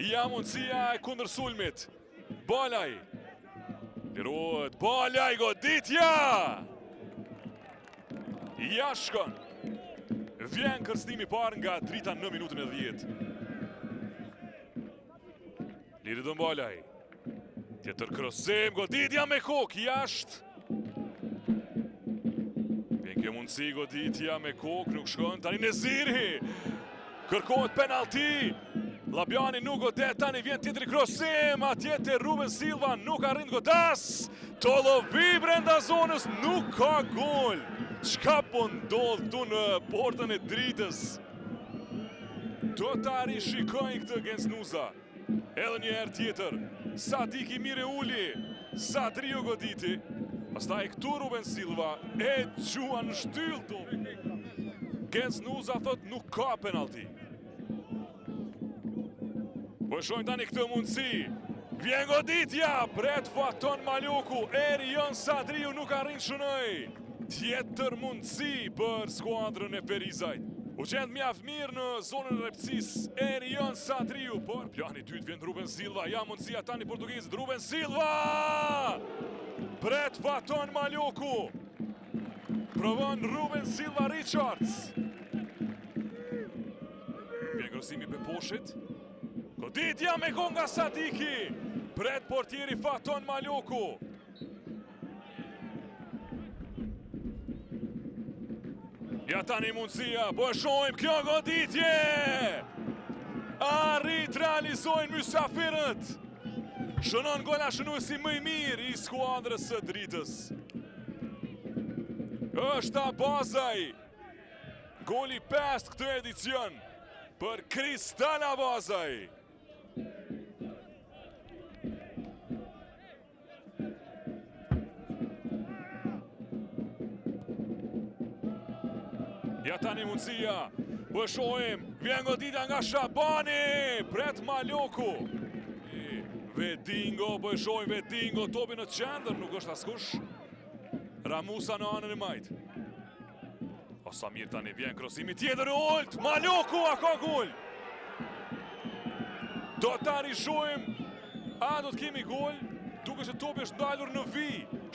Ja mundësia e kundër sulmit. Balaj. Lirohet. Balaj, goditja! Ja shkon. Vjen kërstimi parë nga drita në minutën e 10. Liridon Balaj. Tjetër krosim, goditja me kokë, jashtë. Vjen kjo mundësi, goditja me kokë, nuk shkon, tani Neziri. Kërkohet penalti. Labjani nuk godet, tani vjen tjetëri krosim, atjete Ruben Silva nuk arrin godas. Tolovi brenda zonës, nuk ka gol. Qka po ndodh këtu në portën e dritës? Do ta rishikojnë këtë Gensnuza. Edhe një herë tjetër, Sadiki Mireuli, Sadrio goditi. Pastaj këtu Ruben Silva e gjua në shtyll to. Gensnuza thot nuk ka penalti. Po shojnë tani këtë mundësi. Vjen goditja, pret Faton Maluku, Erion Sadriu nuk arrin shënoj. Tjetër mundësi për skuadrën e Perizajt. U qenë mjaft mirë në zonën e repëcis Erion Sadriu, por plani dytë vjen Ruben Silva, ja mundësia tani portugizët, Ruben Silva! Pret Faton Maluku. Provon Ruben Silva Richards. Vjen krosimi për poshit. Goditja me gol nga Sadiki. Pret portieri Faton Maluku. Ja tani mundësia, po e shojmë kjo goditje! Arrit realizojnë mysafirët. Shënon gola shënuesi më i mirë i skuadrës së dritës. Është Abazaj. Goli 5 këtë edicion për Kristal Abazaj. Ja tani mundësia, po e shojmë, vjen goditja nga Shabani, pret Maluku. Vedingo, po e shojmë Vedingo, topi në qendër, nuk është askush. Ramusa në anën e majt. O Samir tani vjen krosimi tjetër e olt, Maluku, a ka gol. Do ta rishojmë, a do të kemi gol, duke që topi është ndalur në vi,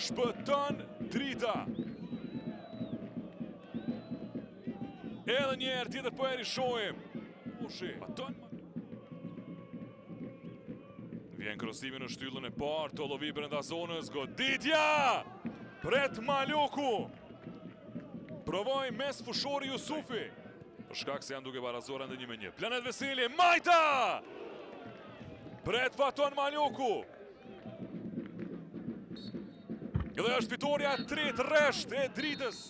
shpëton drita. Edhe njerë tjetër po e rishojmë. Vjen krosimi në shtyllën e parë, Tolovi brenda zonës, goditja! Pret Maluku. Provoj mes fushori Jusufi. Për shkak se janë duke barazora ndë 1-1. Planet Veseli, Majta! Pret Faton Maluku. Edhe është fitoria 3 rresht e dritës.